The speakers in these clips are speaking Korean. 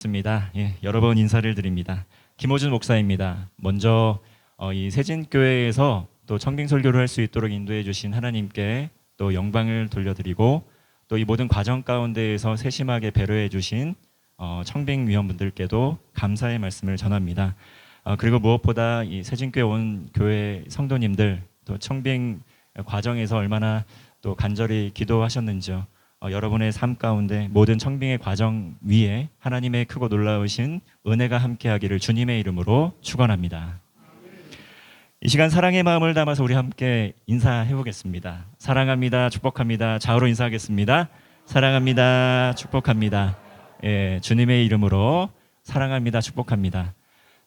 입니다. 여러 번 인사를 드립니다. 김호준 목사입니다. 먼저 이 세진교회에서 또 청빙설교를 할 수 있도록 인도해 주신 하나님께 또 영광을 돌려드리고, 또 이 모든 과정 가운데에서 세심하게 배려해 주신 청빙위원분들께도 감사의 말씀을 전합니다. 그리고 무엇보다 이 세진교회 온 교회 성도님들, 또 청빙 과정에서 얼마나 또 간절히 기도하셨는지요. 여러분의 삶 가운데 모든 청빙의 과정 위에 하나님의 크고 놀라우신 은혜가 함께하기를 주님의 이름으로 축원합니다. 이 시간 사랑의 마음을 담아서 우리 함께 인사해 보겠습니다. 사랑합니다. 축복합니다. 좌우로 인사하겠습니다. 사랑합니다. 축복합니다. 주님의 이름으로 사랑합니다. 축복합니다.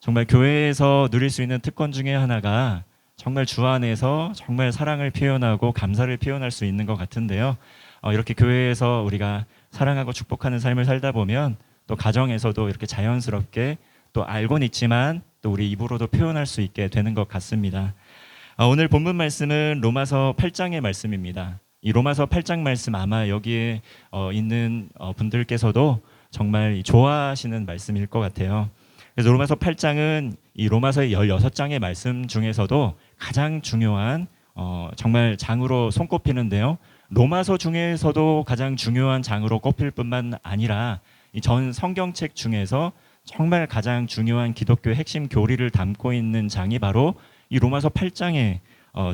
정말 교회에서 누릴 수 있는 특권 중에 하나가 정말 주 안에서 정말 사랑을 표현하고 감사를 표현할 수 있는 것 같은데요. 이렇게 교회에서 우리가 사랑하고 축복하는 삶을 살다 보면 또 가정에서도 이렇게 자연스럽게 또 알고는 있지만 또 우리 입으로도 표현할 수 있게 되는 것 같습니다. 오늘 본문 말씀은 로마서 8장의 말씀입니다. 이 로마서 8장 말씀 아마 여기에 있는 분들께서도 정말 좋아하시는 말씀일 것 같아요. 그래서 로마서 8장은 이 로마서의 16장의 말씀 중에서도 가장 중요한 정말 장으로 손꼽히는데요. 로마서 중에서도 가장 중요한 장으로 꼽힐 뿐만 아니라 이 전 성경책 중에서 정말 가장 중요한 기독교의 핵심 교리를 담고 있는 장이 바로 이 로마서 8장의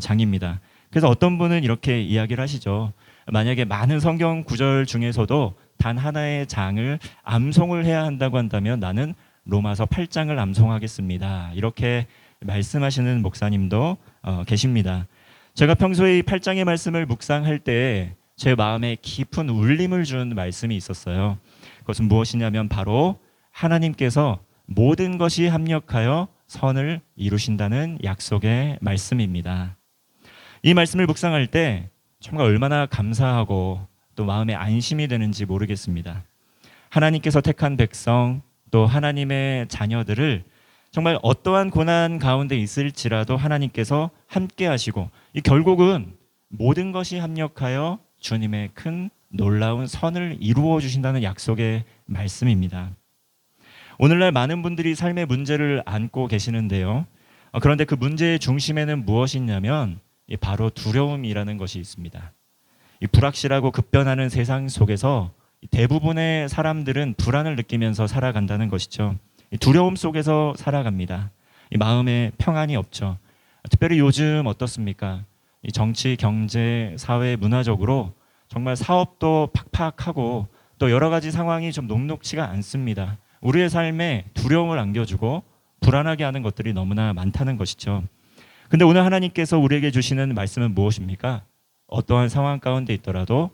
장입니다. 그래서 어떤 분은 이렇게 이야기를 하시죠. 만약에 많은 성경 구절 중에서도 단 하나의 장을 암송을 해야 한다고 한다면 나는 로마서 8장을 암송하겠습니다. 이렇게 말씀하시는 목사님도 계십니다. 제가 평소에 이 8장의 말씀을 묵상할 때 제 마음에 깊은 울림을 준 말씀이 있었어요. 그것은 무엇이냐면 바로 하나님께서 모든 것이 합력하여 선을 이루신다는 약속의 말씀입니다. 이 말씀을 묵상할 때 정말 얼마나 감사하고 또 마음에 안심이 되는지 모르겠습니다. 하나님께서 택한 백성, 또 하나님의 자녀들을 정말 어떠한 고난 가운데 있을지라도 하나님께서 함께 하시고, 이 결국은 모든 것이 합력하여 주님의 큰 놀라운 선을 이루어 주신다는 약속의 말씀입니다. 오늘날 많은 분들이 삶의 문제를 안고 계시는데요. 그런데 그 문제의 중심에는 무엇이 있냐면 바로 두려움이라는 것이 있습니다. 이 불확실하고 급변하는 세상 속에서 대부분의 사람들은 불안을 느끼면서 살아간다는 것이죠. 두려움 속에서 살아갑니다. 마음에 평안이 없죠. 특별히 요즘 어떻습니까? 이 정치, 경제, 사회, 문화적으로 정말 사업도 팍팍하고 또 여러 가지 상황이 좀 녹록치가 않습니다. 우리의 삶에 두려움을 안겨주고 불안하게 하는 것들이 너무나 많다는 것이죠. 근데 오늘 하나님께서 우리에게 주시는 말씀은 무엇입니까? 어떠한 상황 가운데 있더라도,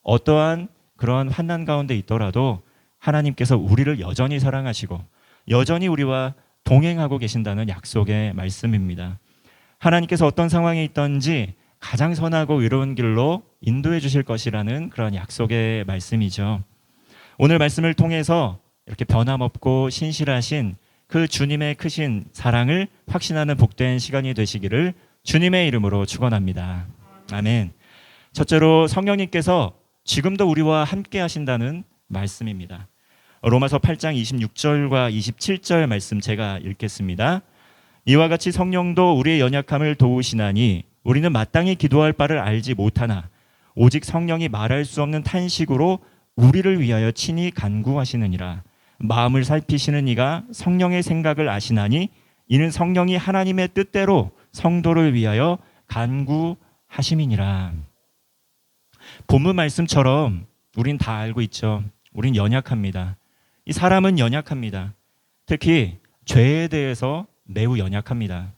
어떠한 그러한 환난 가운데 있더라도 하나님께서 우리를 여전히 사랑하시고 여전히 우리와 동행하고 계신다는 약속의 말씀입니다. 하나님께서 어떤 상황에 있든지 가장 선하고 의로운 길로 인도해 주실 것이라는 그런 약속의 말씀이죠. 오늘 말씀을 통해서 이렇게 변함없고 신실하신 그 주님의 크신 사랑을 확신하는 복된 시간이 되시기를 주님의 이름으로 축원합니다. 아멘. 첫째로 성령님께서 지금도 우리와 함께 하신다는 말씀입니다. 로마서 8장 26절과 27절 말씀 제가 읽겠습니다. 이와 같이 성령도 우리의 연약함을 도우시나니 우리는 마땅히 기도할 바를 알지 못하나 오직 성령이 말할 수 없는 탄식으로 우리를 위하여 친히 간구하시느니라. 마음을 살피시는 이가 성령의 생각을 아시나니 이는 성령이 하나님의 뜻대로 성도를 위하여 간구하심이니라. 본문 말씀처럼 우린 다 알고 있죠. 우린 연약합니다. 이 사람은 연약합니다. 특히 죄에 대해서 매우 연약합니다.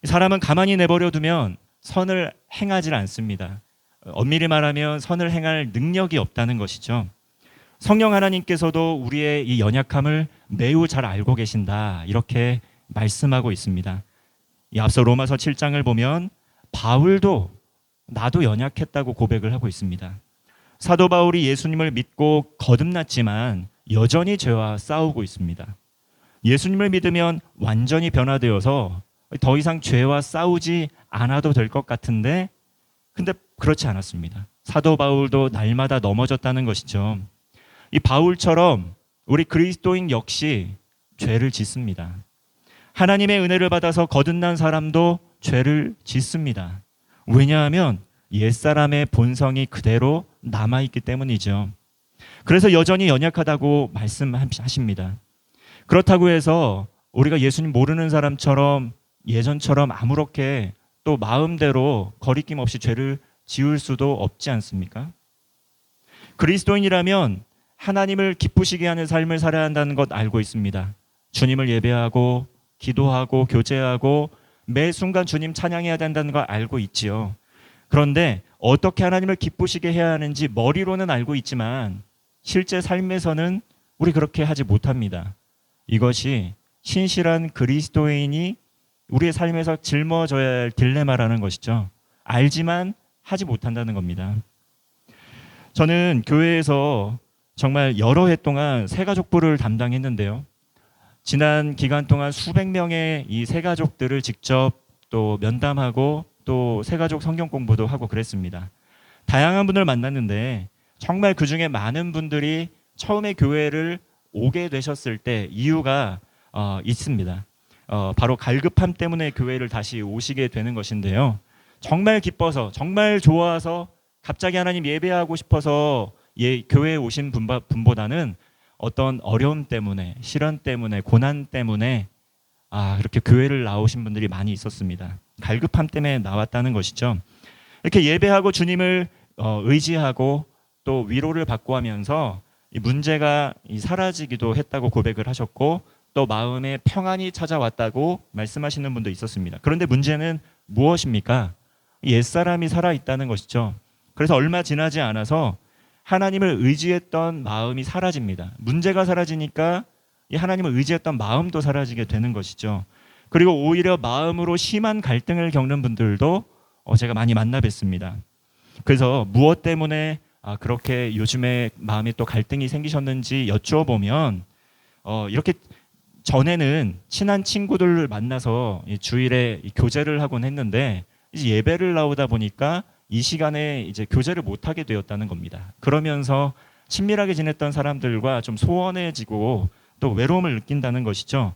사람은 가만히 내버려 두면 선을 행하지 않습니다. 엄밀히 말하면 선을 행할 능력이 없다는 것이죠. 성령 하나님께서도 우리의 이 연약함을 매우 잘 알고 계신다, 이렇게 말씀하고 있습니다. 이 앞서 로마서 7장을 보면 바울도 나도 연약했다고 고백을 하고 있습니다. 사도 바울이 예수님을 믿고 거듭났지만 여전히 죄와 싸우고 있습니다. 예수님을 믿으면 완전히 변화되어서 더 이상 죄와 싸우지 않아도 될 것 같은데, 근데 그렇지 않았습니다. 사도 바울도 날마다 넘어졌다는 것이죠. 이 바울처럼 우리 그리스도인 역시 죄를 짓습니다. 하나님의 은혜를 받아서 거듭난 사람도 죄를 짓습니다. 왜냐하면 옛사람의 본성이 그대로 남아있기 때문이죠. 그래서 여전히 연약하다고 말씀하십니다. 그렇다고 해서 우리가 예수님 모르는 사람처럼 예전처럼 아무렇게 또 마음대로 거리낌 없이 죄를 지을 수도 없지 않습니까? 그리스도인이라면 하나님을 기쁘시게 하는 삶을 살아야 한다는 것 알고 있습니다. 주님을 예배하고 기도하고 교제하고 매 순간 주님 찬양해야 된다는 걸 알고 있지요. 그런데 어떻게 하나님을 기쁘시게 해야 하는지 머리로는 알고 있지만 실제 삶에서는 우리 그렇게 하지 못합니다. 이것이 신실한 그리스도인이 우리의 삶에서 짊어져야 할 딜레마라는 것이죠. 알지만 하지 못한다는 겁니다. 저는 교회에서 정말 여러 해 동안 새가족부를 담당했는데요. 지난 기간 동안 수백 명의 이 새가족들을 직접 또 면담하고 또 새가족 성경 공부도 하고 그랬습니다. 다양한 분을 만났는데 정말 그 중에 많은 분들이 처음에 교회를 오게 되셨을 때 이유가 있습니다. 바로 갈급함 때문에 교회를 다시 오시게 되는 것인데요. 정말 기뻐서 정말 좋아서 갑자기 하나님 예배하고 싶어서 교회에 오신 분보다는 어떤 어려움 때문에 시련 때문에 고난 때문에 그렇게 교회를 나오신 분들이 많이 있었습니다. 갈급함 때문에 나왔다는 것이죠. 이렇게 예배하고 주님을 의지하고 또 위로를 받고 하면서 이 문제가 사라지기도 했다고 고백을 하셨고 또 마음에 평안이 찾아왔다고 말씀하시는 분도 있었습니다. 그런데 문제는 무엇입니까? 옛사람이 살아있다는 것이죠. 그래서 얼마 지나지 않아서 하나님을 의지했던 마음이 사라집니다. 문제가 사라지니까 이 하나님을 의지했던 마음도 사라지게 되는 것이죠. 그리고 오히려 마음으로 심한 갈등을 겪는 분들도 제가 많이 만나 뵀습니다. 그래서 무엇 때문에 그렇게 요즘에 마음에 또 갈등이 생기셨는지 여쭈어보면 이렇게 전에는 친한 친구들을 만나서 주일에 교제를 하곤 했는데 이제 예배를 나오다 보니까 이 시간에 이제 교제를 못 하게 되었다는 겁니다. 그러면서 친밀하게 지냈던 사람들과 좀 소원해지고 또 외로움을 느낀다는 것이죠.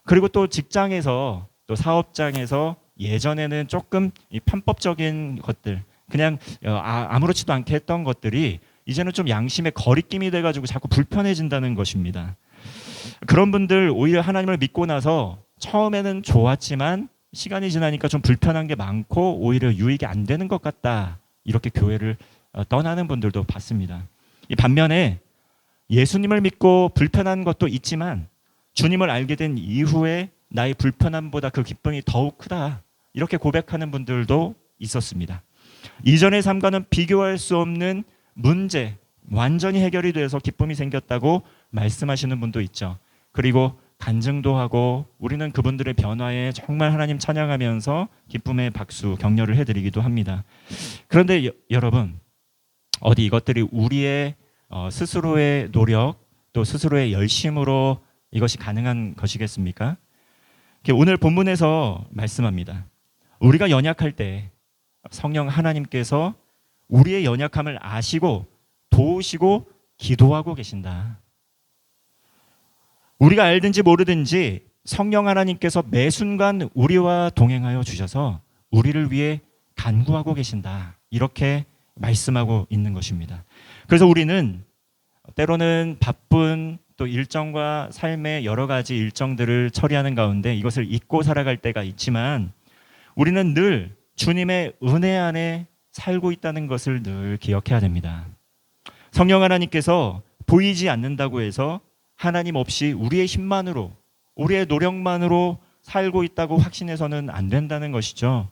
그리고 또 직장에서 또 사업장에서 예전에는 조금 이 편법적인 것들 그냥 아무렇지도 않게 했던 것들이 이제는 좀 양심의 거리낌이 돼가지고 자꾸 불편해진다는 것입니다. 그런 분들 오히려 하나님을 믿고 나서 처음에는 좋았지만 시간이 지나니까 좀 불편한 게 많고 오히려 유익이 안 되는 것 같다. 이렇게 교회를 떠나는 분들도 봤습니다. 이 반면에 예수님을 믿고 불편한 것도 있지만 주님을 알게 된 이후에 나의 불편함보다 그 기쁨이 더욱 크다. 이렇게 고백하는 분들도 있었습니다. 이전의 삶과는 비교할 수 없는 문제, 완전히 해결이 돼서 기쁨이 생겼다고 말씀하시는 분도 있죠. 그리고 간증도 하고 우리는 그분들의 변화에 정말 하나님 찬양하면서 기쁨의 박수, 격려를 해드리기도 합니다. 그런데 여러분, 어디 이것들이 우리의 스스로의 노력 또 스스로의 열심으로 이것이 가능한 것이겠습니까? 오늘 본문에서 말씀합니다. 우리가 연약할 때 성령 하나님께서 우리의 연약함을 아시고 도우시고 기도하고 계신다. 우리가 알든지 모르든지 성령 하나님께서 매 순간 우리와 동행하여 주셔서 우리를 위해 간구하고 계신다. 이렇게 말씀하고 있는 것입니다. 그래서 우리는 때로는 바쁜 또 일정과 삶의 여러 가지 일정들을 처리하는 가운데 이것을 잊고 살아갈 때가 있지만 우리는 늘 주님의 은혜 안에 살고 있다는 것을 늘 기억해야 됩니다. 성령 하나님께서 보이지 않는다고 해서 하나님 없이 우리의 힘만으로 우리의 노력만으로 살고 있다고 확신해서는 안 된다는 것이죠.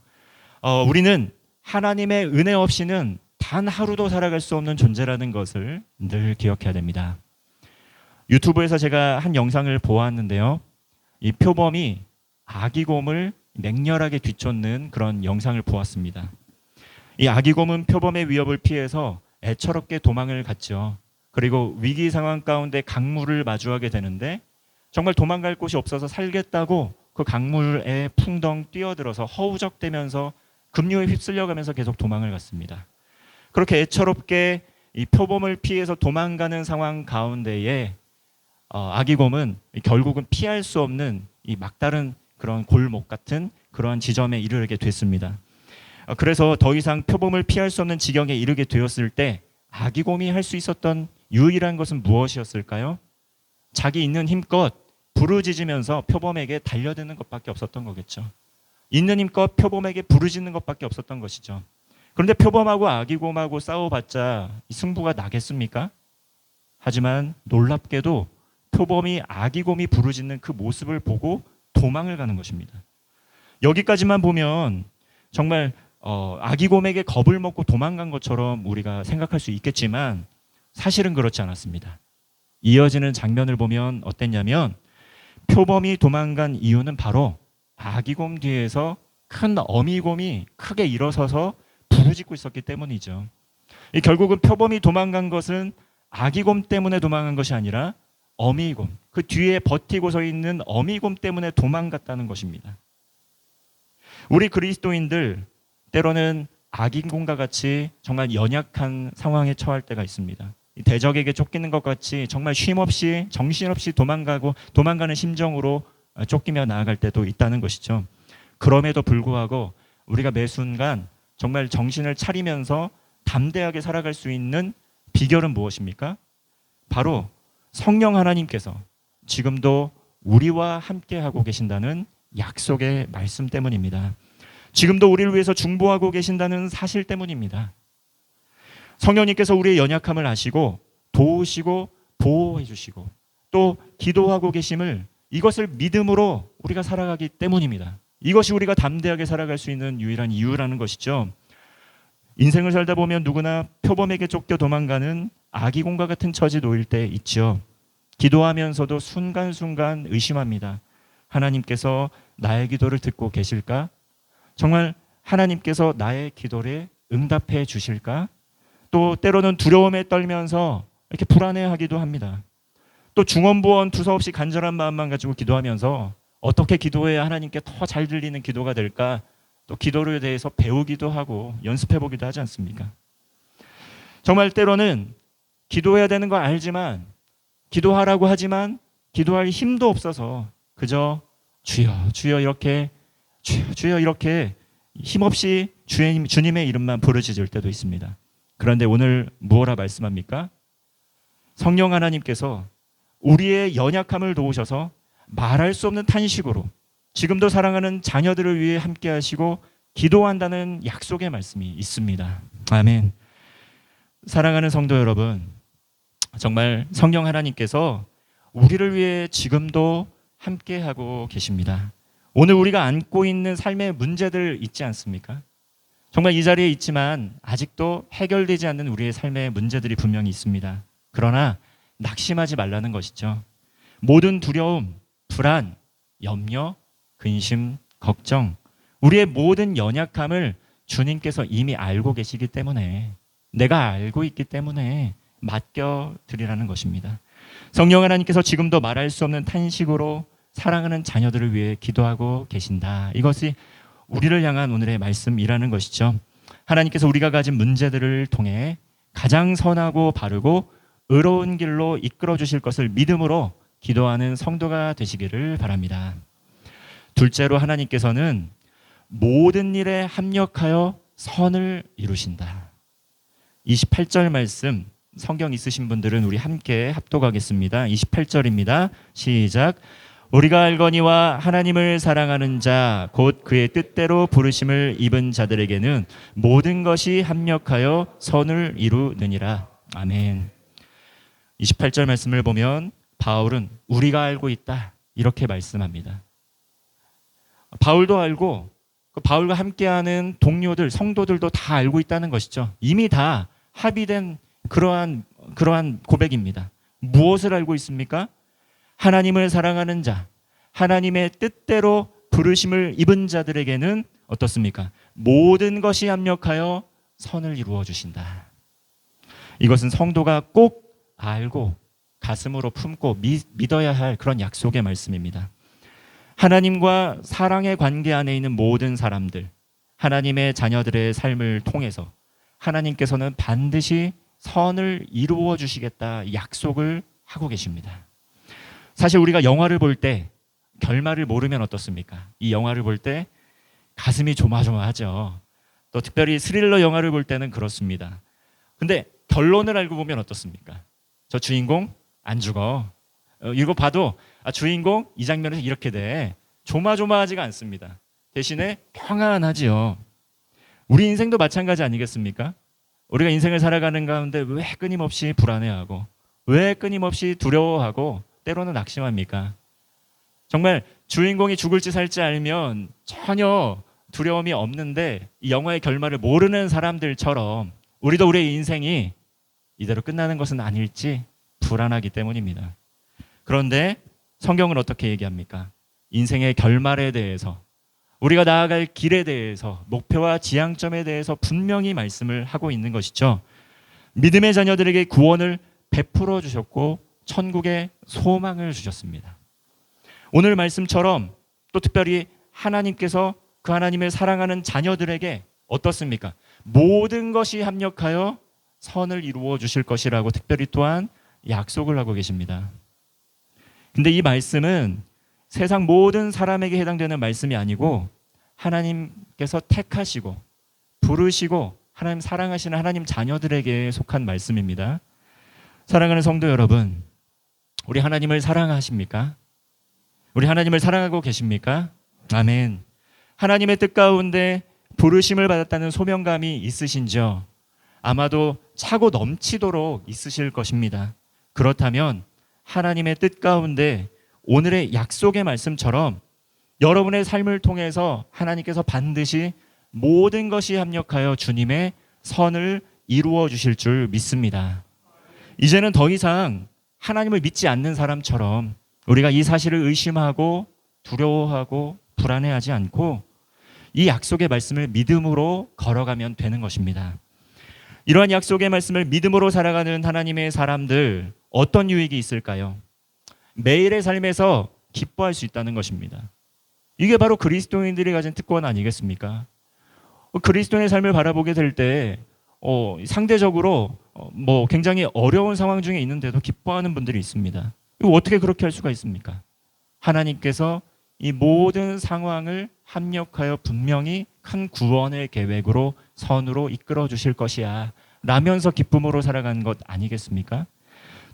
우리는 하나님의 은혜 없이는 단 하루도 살아갈 수 없는 존재라는 것을 늘 기억해야 됩니다. 유튜브에서 제가 한 영상을 보았는데요. 이 표범이 아기곰을 맹렬하게 뒤쫓는 그런 영상을 보았습니다. 이 아기곰은 표범의 위협을 피해서 애처롭게 도망을 갔죠. 그리고 위기 상황 가운데 강물을 마주하게 되는데 정말 도망갈 곳이 없어서 살겠다고 그 강물에 풍덩 뛰어들어서 허우적대면서 급류에 휩쓸려가면서 계속 도망을 갔습니다. 그렇게 애처롭게 이 표범을 피해서 도망가는 상황 가운데에 아기곰은 결국은 피할 수 없는 이 막다른 그런 골목 같은 그러한 지점에 이르게 됐습니다. 그래서 더 이상 표범을 피할 수 없는 지경에 이르게 되었을 때 아기곰이 할 수 있었던 유일한 것은 무엇이었을까요? 자기 있는 힘껏 부르짖으면서 표범에게 달려드는 것밖에 없었던 거겠죠. 있는 힘껏 표범에게 부르짖는 것밖에 없었던 것이죠. 그런데 표범하고 아기곰하고 싸워봤자 승부가 나겠습니까? 하지만 놀랍게도 표범이 아기곰이 부르짖는 그 모습을 보고 도망을 가는 것입니다. 여기까지만 보면 정말 아기곰에게 겁을 먹고 도망간 것처럼 우리가 생각할 수 있겠지만 사실은 그렇지 않았습니다. 이어지는 장면을 보면 어땠냐면 표범이 도망간 이유는 바로 아기곰 뒤에서 큰 어미곰이 크게 일어서서 부르짖고 있었기 때문이죠. 결국은 표범이 도망간 것은 아기곰 때문에 도망간 것이 아니라 어미곰, 그 뒤에 버티고 서 있는 어미곰 때문에 도망갔다는 것입니다. 우리 그리스도인들 때로는 아기곰과 같이 정말 연약한 상황에 처할 때가 있습니다. 대적에게 쫓기는 것 같이 정말 쉼없이 정신없이 도망가는 심정으로 쫓기며 나아갈 때도 있다는 것이죠. 그럼에도 불구하고 우리가 매 순간 정말 정신을 차리면서 담대하게 살아갈 수 있는 비결은 무엇입니까? 바로 성령 하나님께서 지금도 우리와 함께하고 계신다는 약속의 말씀 때문입니다. 지금도 우리를 위해서 중보하고 계신다는 사실 때문입니다. 성령님께서 우리의 연약함을 아시고 도우시고 보호해 주시고 또 기도하고 계심을 이것을 믿음으로 우리가 살아가기 때문입니다. 이것이 우리가 담대하게 살아갈 수 있는 유일한 이유라는 것이죠. 인생을 살다 보면 누구나 표범에게 쫓겨 도망가는 아기곰과 같은 처지 놓일 때 있죠. 기도하면서도 순간순간 의심합니다. 하나님께서 나의 기도를 듣고 계실까? 정말 하나님께서 나의 기도를 응답해 주실까? 또 때로는 두려움에 떨면서 이렇게 불안해하기도 합니다. 또 중언부언 두서없이 간절한 마음만 가지고 기도하면서 어떻게 기도해야 하나님께 더 잘 들리는 기도가 될까? 또 기도에 대해서 배우기도 하고 연습해 보기도 하지 않습니까? 정말 때로는 기도해야 되는 거 알지만 기도하라고 하지만 기도할 힘도 없어서 그저 주여 주여 이렇게 주여 이렇게 힘없이 주님의 이름만 부르짖을 때도 있습니다. 그런데 오늘 무엇라 말씀합니까? 성령 하나님께서 우리의 연약함을 도우셔서 말할 수 없는 탄식으로 지금도 사랑하는 자녀들을 위해 함께 하시고 기도한다는 약속의 말씀이 있습니다. 아멘. 사랑하는 성도 여러분, 정말 성령 하나님께서 우리를 위해 지금도 함께 하고 계십니다. 오늘 우리가 안고 있는 삶의 문제들 있지 않습니까? 정말 이 자리에 있지만 아직도 해결되지 않는 우리의 삶의 문제들이 분명히 있습니다. 그러나 낙심하지 말라는 것이죠. 모든 두려움, 불안, 염려, 근심, 걱정, 우리의 모든 연약함을 주님께서 이미 알고 계시기 때문에 내가 알고 있기 때문에 맡겨드리라는 것입니다. 성령 하나님께서 지금도 말할 수 없는 탄식으로 사랑하는 자녀들을 위해 기도하고 계신다. 이것이 우리를 향한 오늘의 말씀이라는 것이죠. 하나님께서 우리가 가진 문제들을 통해 가장 선하고 바르고 의로운 길로 이끌어 주실 것을 믿음으로 기도하는 성도가 되시기를 바랍니다. 둘째로 하나님께서는 모든 일에 합력하여 선을 이루신다. 28절 말씀 성경 있으신 분들은 우리 함께 합독하겠습니다. 28절입니다. 시작. 우리가 알거니와 하나님을 사랑하는 자 곧 그의 뜻대로 부르심을 입은 자들에게는 모든 것이 합력하여 선을 이루느니라. 아멘. 28절 말씀을 보면 바울은 우리가 알고 있다 이렇게 말씀합니다. 바울도 알고 바울과 함께하는 동료들, 성도들도 다 알고 있다는 것이죠. 이미 다 합의된 그러한 고백입니다. 무엇을 알고 있습니까? 하나님을 사랑하는 자, 하나님의 뜻대로 부르심을 입은 자들에게는 어떻습니까? 모든 것이 합력하여 선을 이루어 주신다. 이것은 성도가 꼭 알고 가슴으로 품고 믿어야 할 그런 약속의 말씀입니다. 하나님과 사랑의 관계 안에 있는 모든 사람들, 하나님의 자녀들의 삶을 통해서 하나님께서는 반드시 선을 이루어 주시겠다 약속을 하고 계십니다. 사실 우리가 영화를 볼 때 결말을 모르면 어떻습니까? 이 영화를 볼 때 가슴이 조마조마하죠. 또 특별히 스릴러 영화를 볼 때는 그렇습니다. 근데 결론을 알고 보면 어떻습니까? 저 주인공 안 죽어. 이거 봐도 주인공 이 장면에서 이렇게 돼. 조마조마하지가 않습니다. 대신에 평안하지요. 우리 인생도 마찬가지 아니겠습니까? 우리가 인생을 살아가는 가운데 왜 끊임없이 불안해하고 왜 끊임없이 두려워하고 때로는 낙심합니까? 정말 주인공이 죽을지 살지 알면 전혀 두려움이 없는데 이 영화의 결말을 모르는 사람들처럼 우리도 우리의 인생이 이대로 끝나는 것은 아닐지 불안하기 때문입니다. 그런데 성경은 어떻게 얘기합니까? 인생의 결말에 대해서, 우리가 나아갈 길에 대해서, 목표와 지향점에 대해서 분명히 말씀을 하고 있는 것이죠. 믿음의 자녀들에게 구원을 베풀어 주셨고 천국의 소망을 주셨습니다. 오늘 말씀처럼 또 특별히 하나님께서 그 하나님을 사랑하는 자녀들에게 어떻습니까? 모든 것이 합력하여 선을 이루어 주실 것이라고 특별히 또한 약속을 하고 계십니다. 근데 이 말씀은 세상 모든 사람에게 해당되는 말씀이 아니고 하나님께서 택하시고 부르시고 하나님 사랑하시는 하나님 자녀들에게 속한 말씀입니다. 사랑하는 성도 여러분, 우리 하나님을 사랑하십니까? 우리 하나님을 사랑하고 계십니까? 아멘. 하나님의 뜻 가운데 부르심을 받았다는 소명감이 있으신지요? 아마도 차고 넘치도록 있으실 것입니다. 그렇다면 하나님의 뜻 가운데 오늘의 약속의 말씀처럼 여러분의 삶을 통해서 하나님께서 반드시 모든 것이 합력하여 주님의 선을 이루어 주실 줄 믿습니다. 이제는 더 이상 하나님을 믿지 않는 사람처럼 우리가 이 사실을 의심하고 두려워하고 불안해하지 않고 이 약속의 말씀을 믿음으로 걸어가면 되는 것입니다. 이러한 약속의 말씀을 믿음으로 살아가는 하나님의 사람들, 어떤 유익이 있을까요? 매일의 삶에서 기뻐할 수 있다는 것입니다. 이게 바로 그리스도인들이 가진 특권 아니겠습니까? 그리스도인의 삶을 바라보게 될 때 상대적으로 굉장히 어려운 상황 중에 있는데도 기뻐하는 분들이 있습니다. 이거 어떻게 그렇게 할 수가 있습니까? 하나님께서 이 모든 상황을 합력하여 분명히 큰 구원의 계획으로 선으로 이끌어 주실 것이야 라면서 기쁨으로 살아가는 것 아니겠습니까?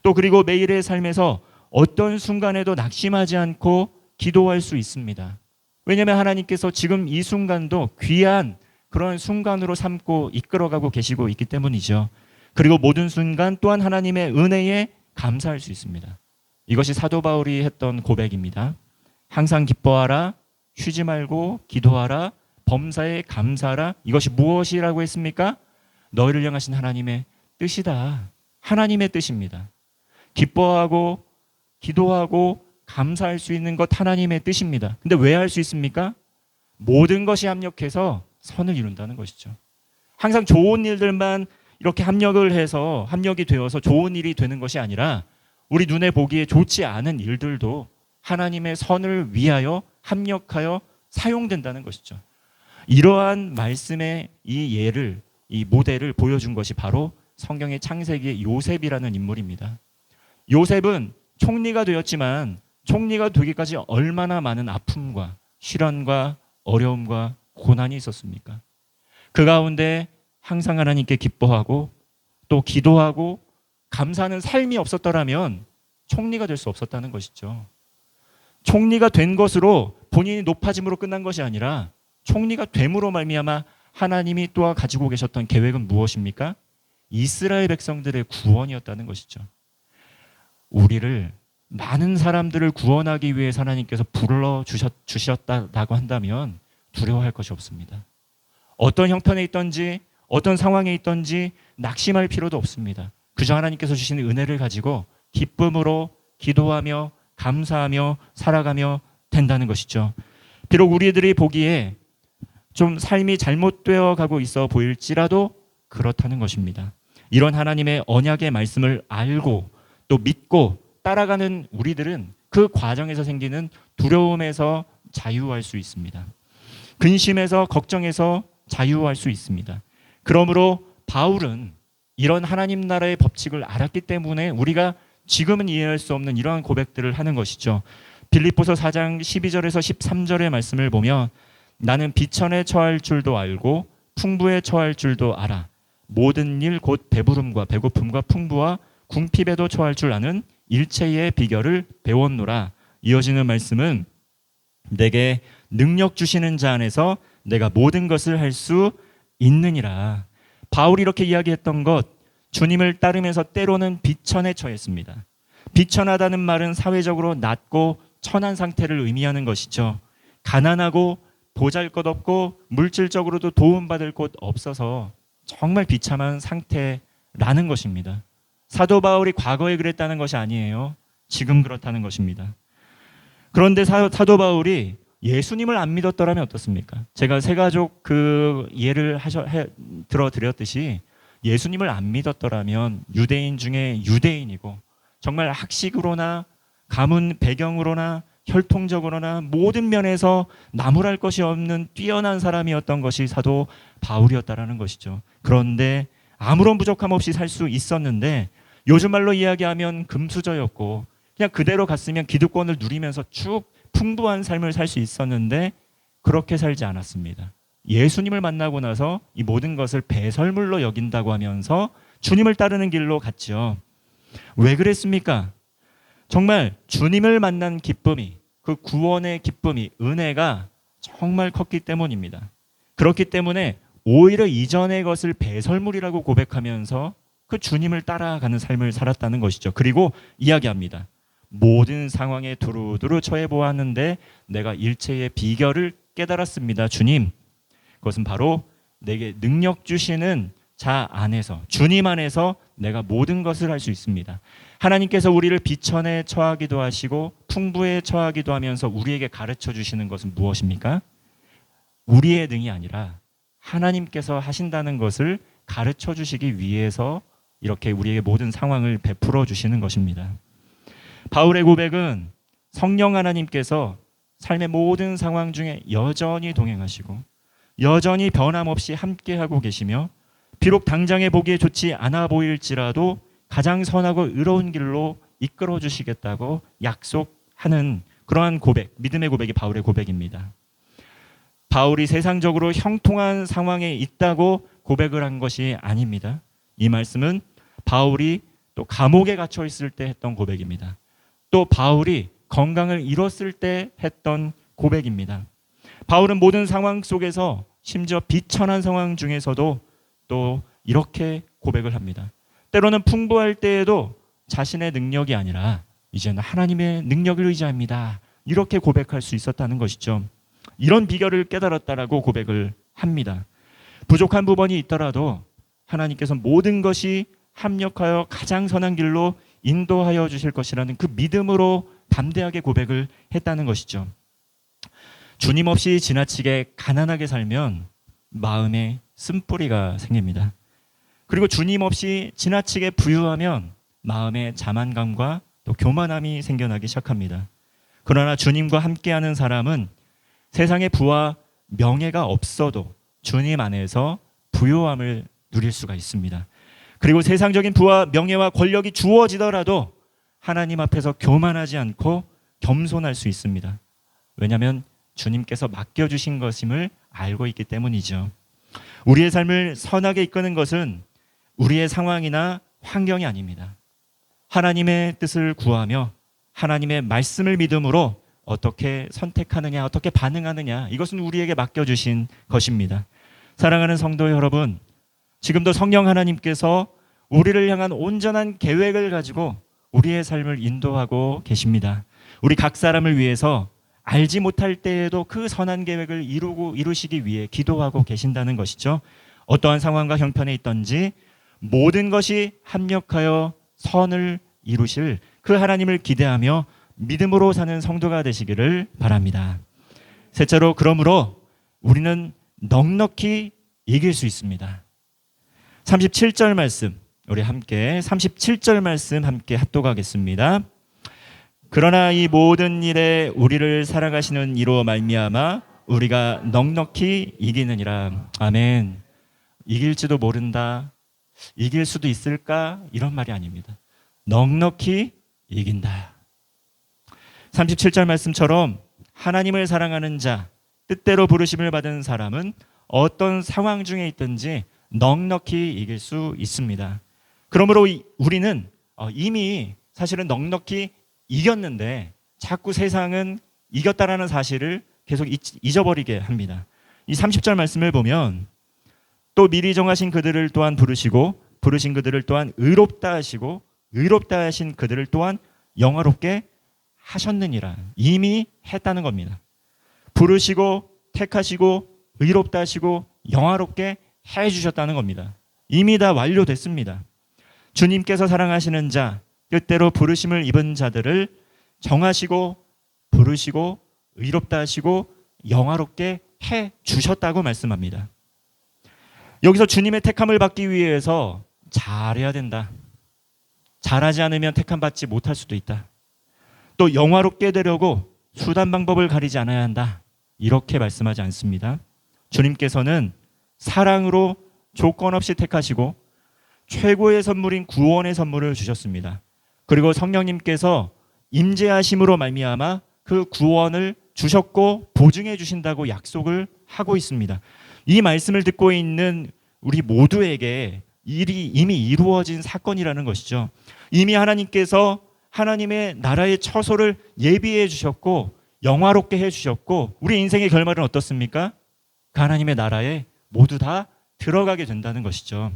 또 그리고 매일의 삶에서 어떤 순간에도 낙심하지 않고 기도할 수 있습니다. 왜냐하면 하나님께서 지금 이 순간도 귀한 그런 순간으로 삼고 이끌어가고 계시고 있기 때문이죠. 그리고 모든 순간 또한 하나님의 은혜에 감사할 수 있습니다. 이것이 사도 바울이 했던 고백입니다. 항상 기뻐하라, 쉬지 말고 기도하라, 범사에 감사하라. 이것이 무엇이라고 했습니까? 너희를 향하신 하나님의 뜻이다. 하나님의 뜻입니다. 기뻐하고 기도하고 감사할 수 있는 것 하나님의 뜻입니다. 근데 왜 할 수 있습니까? 모든 것이 합력해서 선을 이룬다는 것이죠. 항상 좋은 일들만 이렇게 합력이 되어서 좋은 일이 되는 것이 아니라 우리 눈에 보기에 좋지 않은 일들도 하나님의 선을 위하여 합력하여 사용된다는 것이죠. 이러한 말씀의 이 예를, 이 모델을 보여준 것이 바로 성경의 창세기의 요셉이라는 인물입니다. 요셉은 총리가 되었지만 총리가 되기까지 얼마나 많은 아픔과 시련과 어려움과 고난이 있었습니까? 그 가운데 항상 하나님께 기뻐하고 또 기도하고 감사하는 삶이 없었더라면 총리가 될 수 없었다는 것이죠. 총리가 된 것으로 본인이 높아짐으로 끝난 것이 아니라 총리가 됨으로 말미암아 하나님이 또 가지고 계셨던 계획은 무엇입니까? 이스라엘 백성들의 구원이었다는 것이죠. 우리를 많은 사람들을 구원하기 위해 하나님께서 불러주셨다고 한다면 두려워할 것이 없습니다. 어떤 형편에 있든지 어떤 상황에 있든지 낙심할 필요도 없습니다. 그저 하나님께서 주시는 은혜를 가지고 기쁨으로 기도하며 감사하며 살아가며 된다는 것이죠. 비록 우리들이 보기에 좀 삶이 잘못되어 가고 있어 보일지라도 그렇다는 것입니다. 이런 하나님의 언약의 말씀을 알고 또 믿고 따라가는 우리들은 그 과정에서 생기는 두려움에서 자유할 수 있습니다. 근심에서 걱정에서 자유할 수 있습니다. 그러므로 바울은 이런 하나님 나라의 법칙을 알았기 때문에 우리가 지금은 이해할 수 없는 이러한 고백들을 하는 것이죠. 빌립보서 4장 12절에서 13절의 말씀을 보면 나는 비천에 처할 줄도 알고 풍부에 처할 줄도 알아. 모든 일 곧 배부름과 배고픔과 풍부와 궁핍에도 처할 줄 아는 일체의 비결을 배웠노라. 이어지는 말씀은 내게 능력 주시는 자 안에서 내가 모든 것을 할 수 있느니라. 바울이 이렇게 이야기했던 것, 주님을 따르면서 때로는 비천에 처했습니다. 비천하다는 말은 사회적으로 낮고 천한 상태를 의미하는 것이죠. 가난하고 보잘것없고 물질적으로도 도움받을 곳 없어서 정말 비참한 상태라는 것입니다. 사도 바울이 과거에 그랬다는 것이 아니에요. 지금 그렇다는 것입니다. 그런데 사도 바울이 예수님을 안 믿었더라면 어떻습니까? 제가 세가족 그 예를 들어드렸듯이 예수님을 안 믿었더라면 유대인 중에 유대인이고 정말 학식으로나 가문 배경으로나 혈통적으로나 모든 면에서 나무랄 것이 없는 뛰어난 사람이었던 것이 사도 바울이었다라는 것이죠. 그런데 아무런 부족함 없이 살 수 있었는데 요즘 말로 이야기하면 금수저였고 그냥 그대로 갔으면 기득권을 누리면서 쭉 풍부한 삶을 살 수 있었는데 그렇게 살지 않았습니다. 예수님을 만나고 나서 이 모든 것을 배설물로 여긴다고 하면서 주님을 따르는 길로 갔죠. 왜 그랬습니까? 정말 주님을 만난 기쁨이, 그 구원의 기쁨이, 은혜가 정말 컸기 때문입니다. 그렇기 때문에 오히려 이전의 것을 배설물이라고 고백하면서 그 주님을 따라가는 삶을 살았다는 것이죠. 그리고 이야기합니다. 모든 상황에 두루두루 처해 보았는데 내가 일체의 비결을 깨달았습니다. 주님, 그것은 바로 내게 능력 주시는 자 안에서, 주님 안에서 내가 모든 것을 할 수 있습니다. 하나님께서 우리를 비천에 처하기도 하시고 풍부에 처하기도 하면서 우리에게 가르쳐 주시는 것은 무엇입니까? 우리의 능이 아니라 하나님께서 하신다는 것을 가르쳐 주시기 위해서 이렇게 우리에게 모든 상황을 베풀어 주시는 것입니다. 바울의 고백은 성령 하나님께서 삶의 모든 상황 중에 여전히 동행하시고 여전히 변함없이 함께하고 계시며 비록 당장에 보기에 좋지 않아 보일지라도 가장 선하고 의로운 길로 이끌어 주시겠다고 약속하는 그러한 고백, 믿음의 고백이 바울의 고백입니다. 바울이 세상적으로 형통한 상황에 있다고 고백을 한 것이 아닙니다. 이 말씀은 바울이 또 감옥에 갇혀 있을 때 했던 고백입니다. 또 바울이 건강을 잃었을 때 했던 고백입니다. 바울은 모든 상황 속에서 심지어 비천한 상황 중에서도 또 이렇게 고백을 합니다. 때로는 풍부할 때에도 자신의 능력이 아니라 이제는 하나님의 능력을 의지합니다. 이렇게 고백할 수 있었다는 것이죠. 이런 비결을 깨달았다라고 고백을 합니다. 부족한 부분이 있더라도 하나님께서 모든 것이 합력하여 가장 선한 길로 인도하여 주실 것이라는 그 믿음으로 담대하게 고백을 했다는 것이죠. 주님 없이 지나치게 가난하게 살면 마음에 쓴뿌리가 생깁니다. 그리고 주님 없이 지나치게 부유하면 마음에 자만감과 또 교만함이 생겨나기 시작합니다. 그러나 주님과 함께하는 사람은 세상의 부와 명예가 없어도 주님 안에서 부요함을 누릴 수가 있습니다. 그리고 세상적인 부와 명예와 권력이 주어지더라도 하나님 앞에서 교만하지 않고 겸손할 수 있습니다. 왜냐하면 주님께서 맡겨주신 것임을 알고 있기 때문이죠. 우리의 삶을 선하게 이끄는 것은 우리의 상황이나 환경이 아닙니다. 하나님의 뜻을 구하며 하나님의 말씀을 믿음으로 어떻게 선택하느냐, 어떻게 반응하느냐, 이것은 우리에게 맡겨주신 것입니다. 사랑하는 성도 여러분, 지금도 성령 하나님께서 우리를 향한 온전한 계획을 가지고 우리의 삶을 인도하고 계십니다. 우리 각 사람을 위해서 알지 못할 때에도 그 선한 계획을 이루시기 위해 기도하고 계신다는 것이죠. 어떠한 상황과 형편에 있든지 모든 것이 합력하여 선을 이루실 그 하나님을 기대하며 믿음으로 사는 성도가 되시기를 바랍니다. 셋째로, 그러므로 우리는 넉넉히 이길 수 있습니다. 37절 말씀, 우리 함께 37절 말씀 함께 합독하겠습니다. 그러나 이 모든 일에 우리를 살아가시는 이로 말미암아 우리가 넉넉히 이기느니라. 아멘. 이길지도 모른다, 이길 수도 있을까, 이런 말이 아닙니다. 넉넉히 이긴다. 37절 말씀처럼 하나님을 사랑하는 자, 뜻대로 부르심을 받은 사람은 어떤 상황 중에 있든지 넉넉히 이길 수 있습니다. 그러므로 우리는 이미 사실은 넉넉히 이겼는데 자꾸 세상은 이겼다라는 사실을 계속 잊어버리게 합니다. 이 30절 말씀을 보면 또 미리 정하신 그들을 또한 부르시고 부르신 그들을 또한 의롭다 하시고 의롭다 하신 그들을 또한 영화롭게 하셨느니라. 이미 했다는 겁니다. 부르시고 택하시고 의롭다 하시고 영화롭게 해주셨다는 겁니다. 이미 다 완료됐습니다. 주님께서 사랑하시는 자, 뜻대로 부르심을 입은 자들을 정하시고 부르시고 의롭다 하시고 영화롭게 해주셨다고 말씀합니다. 여기서 주님의 택함을 받기 위해서 잘해야 된다. 잘하지 않으면 택함 받지 못할 수도 있다. 또 영화롭게 되려고 수단 방법을 가리지 않아야 한다. 이렇게 말씀하지 않습니다. 주님께서는 사랑으로 조건 없이 택하시고 최고의 선물인 구원의 선물을 주셨습니다. 그리고 성령님께서 임재하심으로 말미암아 그 구원을 주셨고 보증해 주신다고 약속을 하고 있습니다. 이 말씀을 듣고 있는 우리 모두에게 일이 이미 이루어진 사건이라는 것이죠. 이미 하나님께서 하나님의 나라의 처소를 예비해 주셨고 영화롭게 해 주셨고 우리 인생의 결말은 어떻습니까? 그 하나님의 나라에 모두 다 들어가게 된다는 것이죠.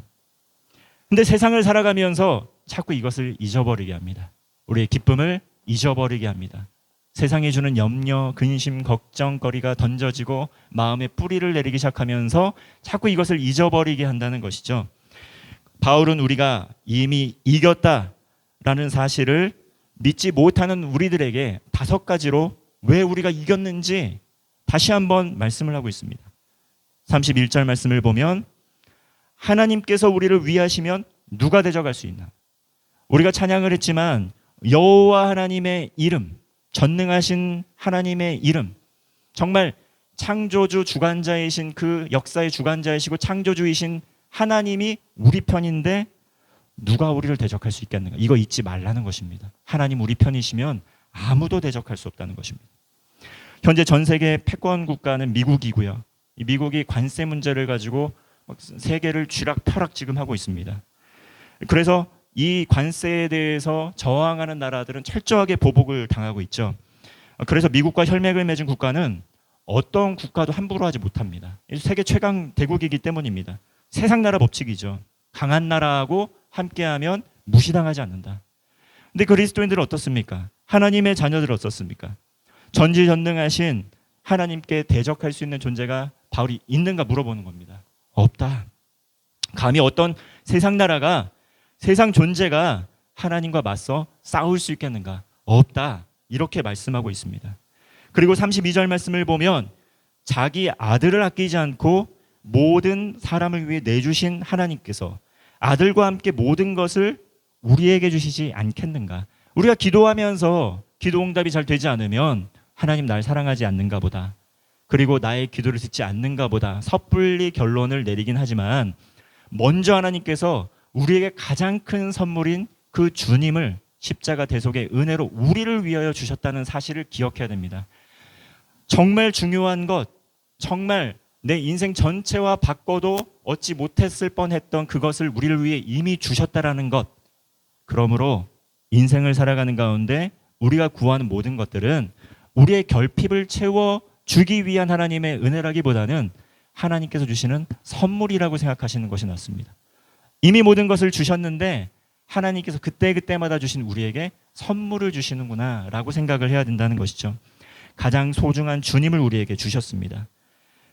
근데 세상을 살아가면서 자꾸 이것을 잊어버리게 합니다. 우리의 기쁨을 잊어버리게 합니다. 세상이 주는 염려, 근심, 걱정거리가 던져지고 마음에 뿌리를 내리기 시작하면서 자꾸 이것을 잊어버리게 한다는 것이죠. 바울은 우리가 이미 이겼다라는 사실을 믿지 못하는 우리들에게 5가지로 왜 우리가 이겼는지 다시 한번 말씀을 하고 있습니다. 31절 말씀을 보면 하나님께서 우리를 위하시면 누가 대적할 수 있나? 우리가 찬양을 했지만 여호와 하나님의 이름, 전능하신 하나님의 이름, 정말 창조주 주관자이신 그 역사의 주관자이시고 창조주이신 하나님이 우리 편인데 누가 우리를 대적할 수 있겠는가? 이거 잊지 말라는 것입니다. 하나님 우리 편이시면 아무도 대적할 수 없다는 것입니다. 현재 전 세계 패권 국가는 미국이고요. 이 미국이 관세 문제를 가지고 세계를 쥐락펴락 지금 하고 있습니다. 그래서 이 관세에 대해서 저항하는 나라들은 철저하게 보복을 당하고 있죠. 그래서 미국과 혈맥을 맺은 국가는 어떤 국가도 함부로 하지 못합니다. 세계 최강 대국이기 때문입니다. 세상 나라 법칙이죠. 강한 나라하고 함께하면 무시당하지 않는다. 근데 그리스도인들은 어떻습니까? 하나님의 자녀들은 어떻습니까? 전지전능하신 하나님께 대적할 수 있는 존재가 바울이 있는가 물어보는 겁니다. 없다. 감히 어떤 세상 나라가 세상 존재가 하나님과 맞서 싸울 수 있겠는가? 없다. 이렇게 말씀하고 있습니다. 그리고 32절 말씀을 보면 자기 아들을 아끼지 않고 모든 사람을 위해 내주신 하나님께서 아들과 함께 모든 것을 우리에게 주시지 않겠는가? 우리가 기도하면서 기도 응답이 잘 되지 않으면 하나님 날 사랑하지 않는가 보다. 그리고 나의 기도를 듣지 않는가 보다. 섣불리 결론을 내리긴 하지만 먼저 하나님께서 우리에게 가장 큰 선물인 그 주님을 십자가 대속의 은혜로 우리를 위하여 주셨다는 사실을 기억해야 됩니다. 정말 중요한 것, 정말 내 인생 전체와 바꿔도 얻지 못했을 뻔했던 그것을 우리를 위해 이미 주셨다라는 것. 그러므로 인생을 살아가는 가운데 우리가 구하는 모든 것들은 우리의 결핍을 채워주기 위한 하나님의 은혜라기보다는 하나님께서 주시는 선물이라고 생각하시는 것이 낫습니다. 이미 모든 것을 주셨는데 하나님께서 그때그때마다 주신 우리에게 선물을 주시는구나 라고 생각을 해야 된다는 것이죠. 가장 소중한 주님을 우리에게 주셨습니다.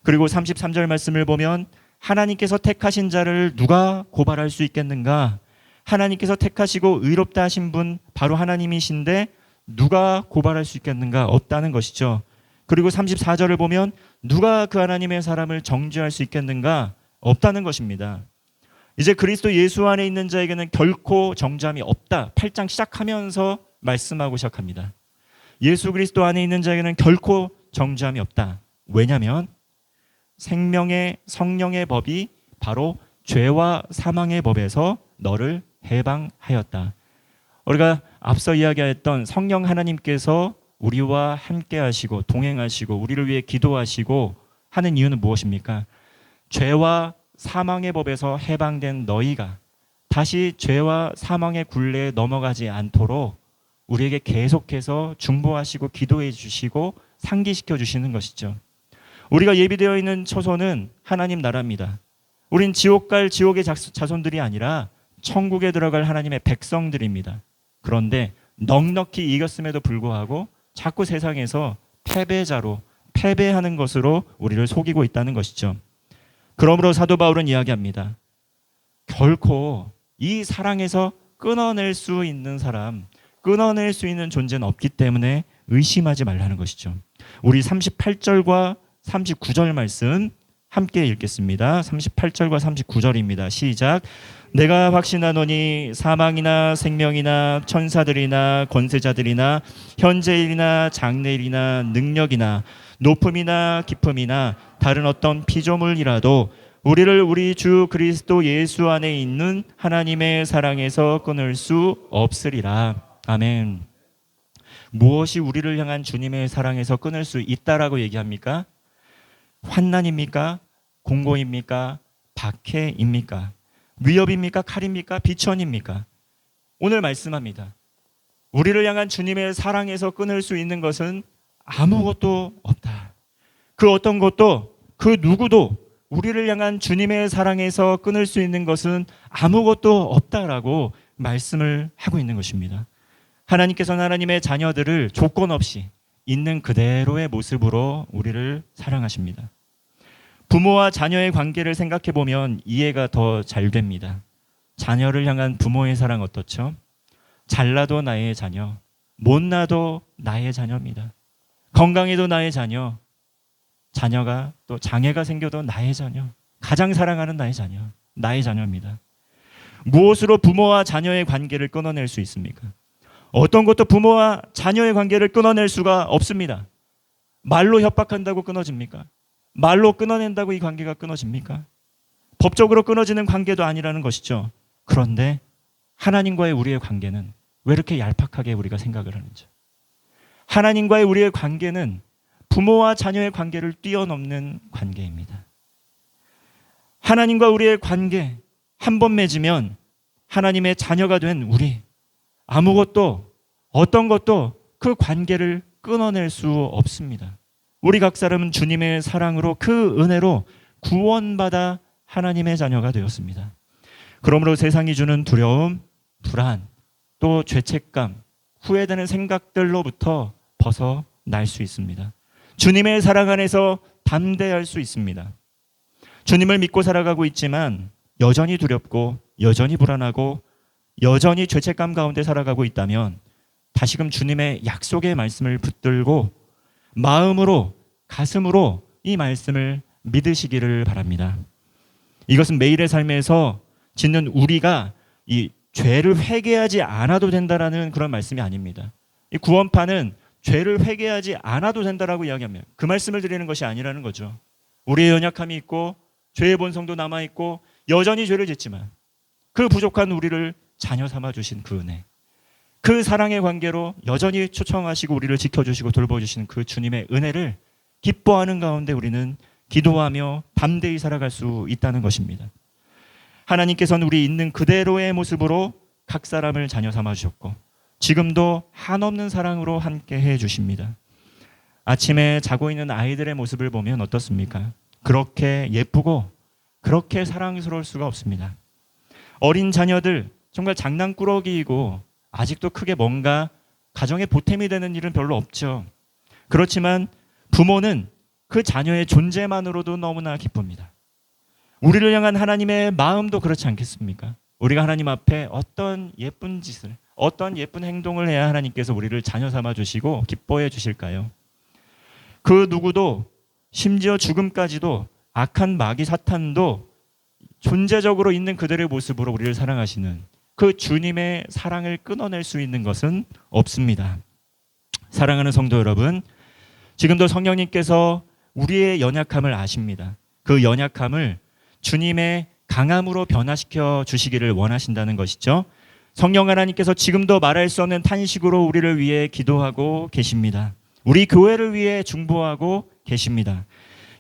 그리고 33절 말씀을 보면 하나님께서 택하신 자를 누가 고발할 수 있겠는가? 하나님께서 택하시고 의롭다 하신 분 바로 하나님이신데 누가 고발할 수 있겠는가? 없다는 것이죠. 그리고 34절을 보면 누가 그 하나님의 사람을 정죄할 수 있겠는가? 없다는 것입니다. 이제 그리스도 예수 안에 있는 자에게는 결코 정죄함이 없다. 8장 시작하면서 말씀하고 시작합니다. 예수 그리스도 안에 있는 자에게는 결코 정죄함이 없다. 왜냐하면 생명의 성령의 법이 바로 죄와 사망의 법에서 너를 해방하였다. 우리가 앞서 이야기했던 성령 하나님께서 우리와 함께 하시고 동행하시고 우리를 위해 기도하시고 하는 이유는 무엇입니까? 죄와 사망의 법에서 해방된 너희가 다시 죄와 사망의 굴레에 넘어가지 않도록 우리에게 계속해서 중보하시고 기도해 주시고 상기시켜 주시는 것이죠. 우리가 예비되어 있는 처소는 하나님 나라입니다. 우린 지옥 갈 지옥의 자손들이 아니라 천국에 들어갈 하나님의 백성들입니다. 그런데 넉넉히 이겼음에도 불구하고 자꾸 세상에서 패배자로 패배하는 것으로 우리를 속이고 있다는 것이죠. 그러므로 사도 바울은 이야기합니다. 결코 이 사랑에서 끊어낼 수 있는 사람, 끊어낼 수 있는 존재는 없기 때문에 의심하지 말라는 것이죠. 우리 38절과 39절 말씀 함께 읽겠습니다. 38절과 39절입니다. 시작. 내가 확신하노니 사망이나 생명이나 천사들이나 권세자들이나 현재일이나 장래일이나 능력이나 높음이나 깊음이나 다른 어떤 피조물이라도 우리를 우리 주 그리스도 예수 안에 있는 하나님의 사랑에서 끊을 수 없으리라. 아멘. 무엇이 우리를 향한 주님의 사랑에서 끊을 수 있다라고 얘기합니까? 환난입니까? 공고입니까? 박해입니까? 위협입니까? 칼입니까? 비천입니까? 오늘 말씀합니다. 우리를 향한 주님의 사랑에서 끊을 수 있는 것은 아무것도 없다. 그 어떤 것도 그 누구도 우리를 향한 주님의 사랑에서 끊을 수 있는 것은 아무것도 없다라고 말씀을 하고 있는 것입니다. 하나님께서는 하나님의 자녀들을 조건 없이 있는 그대로의 모습으로 우리를 사랑하십니다. 부모와 자녀의 관계를 생각해 보면 이해가 더 잘 됩니다. 자녀를 향한 부모의 사랑 어떻죠? 잘나도 나의 자녀, 못나도 나의 자녀입니다. 건강해도 나의 자녀, 자녀가 또 장애가 생겨도 나의 자녀, 가장 사랑하는 나의 자녀, 나의 자녀입니다. 무엇으로 부모와 자녀의 관계를 끊어낼 수 있습니까? 어떤 것도 부모와 자녀의 관계를 끊어낼 수가 없습니다. 말로 협박한다고 끊어집니까? 말로 끊어낸다고 이 관계가 끊어집니까? 법적으로 끊어지는 관계도 아니라는 것이죠. 그런데 하나님과의 우리의 관계는 왜 이렇게 얄팍하게 우리가 생각을 하는지. 하나님과의 우리의 관계는 부모와 자녀의 관계를 뛰어넘는 관계입니다. 하나님과 우리의 관계 한 번 맺으면 하나님의 자녀가 된 우리, 아무것도 어떤 것도 그 관계를 끊어낼 수 없습니다. 우리 각 사람은 주님의 사랑으로 그 은혜로 구원받아 하나님의 자녀가 되었습니다. 그러므로 세상이 주는 두려움, 불안, 또 죄책감, 후회되는 생각들로부터 벗어날 수 있습니다. 주님의 사랑 안에서 담대할 수 있습니다. 주님을 믿고 살아가고 있지만 여전히 두렵고 여전히 불안하고 여전히 죄책감 가운데 살아가고 있다면 다시금 주님의 약속의 말씀을 붙들고 마음으로, 가슴으로 이 말씀을 믿으시기를 바랍니다. 이것은 매일의 삶에서 짓는 우리가 이 죄를 회개하지 않아도 된다라는 그런 말씀이 아닙니다. 이 구원파는 죄를 회개하지 않아도 된다라고 이야기하면 그 말씀을 드리는 것이 아니라는 거죠. 우리의 연약함이 있고 죄의 본성도 남아있고 여전히 죄를 짓지만 그 부족한 우리를 자녀 삼아 주신 그 은혜, 그 사랑의 관계로 여전히 초청하시고 우리를 지켜주시고 돌보주시는 그 주님의 은혜를 기뻐하는 가운데 우리는 기도하며 담대히 살아갈 수 있다는 것입니다. 하나님께서는 우리 있는 그대로의 모습으로 각 사람을 자녀 삼아 주셨고 지금도 한없는 사랑으로 함께 해 주십니다. 아침에 자고 있는 아이들의 모습을 보면 어떻습니까? 그렇게 예쁘고 그렇게 사랑스러울 수가 없습니다. 어린 자녀들 정말 장난꾸러기이고 아직도 크게 뭔가 가정에 보탬이 되는 일은 별로 없죠. 그렇지만 부모는 그 자녀의 존재만으로도 너무나 기쁩니다. 우리를 향한 하나님의 마음도 그렇지 않겠습니까? 우리가 하나님 앞에 어떤 예쁜 짓을, 어떤 예쁜 행동을 해야 하나님께서 우리를 자녀 삼아 주시고 기뻐해 주실까요? 그 누구도 심지어 죽음까지도 악한 마귀 사탄도 존재적으로 있는 그들의 모습으로 우리를 사랑하시는 그 주님의 사랑을 끊어낼 수 있는 것은 없습니다. 사랑하는 성도 여러분, 지금도 성령님께서 우리의 연약함을 아십니다. 그 연약함을 주님의 강함으로 변화시켜 주시기를 원하신다는 것이죠. 성령 하나님께서 지금도 말할 수 없는 탄식으로 우리를 위해 기도하고 계십니다. 우리 교회를 위해 중보하고 계십니다.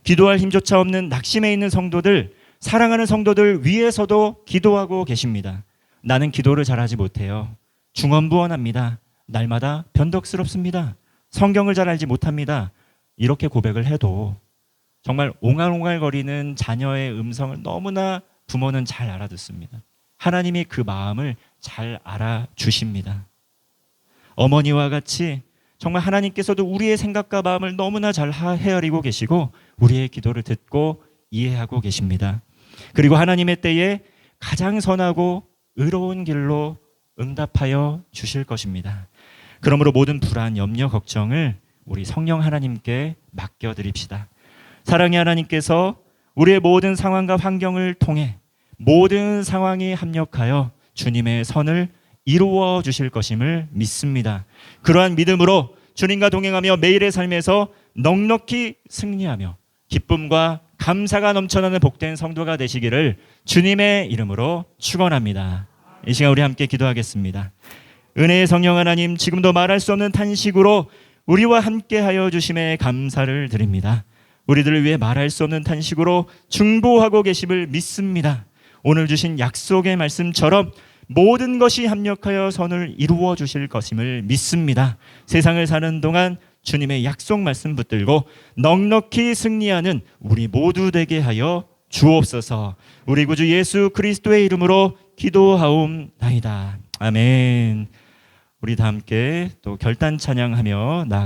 기도할 힘조차 없는 낙심해 있는 성도들, 사랑하는 성도들 위해서도 기도하고 계십니다. 나는 기도를 잘하지 못해요. 중언부언합니다. 날마다 변덕스럽습니다. 성경을 잘 알지 못합니다. 이렇게 고백을 해도 정말 옹알옹알거리는 자녀의 음성을 너무나 부모는 잘 알아듣습니다. 하나님이 그 마음을 잘 알아주십니다. 어머니와 같이 정말 하나님께서도 우리의 생각과 마음을 너무나 잘 헤아리고 계시고 우리의 기도를 듣고 이해하고 계십니다. 그리고 하나님의 때에 가장 선하고 의로운 길로 응답하여 주실 것입니다. 그러므로 모든 불안, 염려, 걱정을 우리 성령 하나님께 맡겨드립시다. 사랑의 하나님께서 우리의 모든 상황과 환경을 통해 모든 상황이 합력하여 주님의 선을 이루어 주실 것임을 믿습니다. 그러한 믿음으로 주님과 동행하며 매일의 삶에서 넉넉히 승리하며 기쁨과 감사가 넘쳐나는 복된 성도가 되시기를 주님의 이름으로 축원합니다. 이 시간 우리 함께 기도하겠습니다. 은혜의 성령 하나님, 지금도 말할 수 없는 탄식으로 우리와 함께하여 주심에 감사를 드립니다. 우리들을 위해 말할 수 없는 탄식으로 중보하고 계심을 믿습니다. 오늘 주신 약속의 말씀처럼 모든 것이 합력하여 선을 이루어 주실 것임을 믿습니다. 세상을 사는 동안 주님의 약속 말씀 붙들고 넉넉히 승리하는 우리 모두 되게 하여 주옵소서. 우리 구주 예수 그리스도의 이름으로 기도하옵나이다. 아멘. 우리 다 함께 또 결단 찬양하며 나아가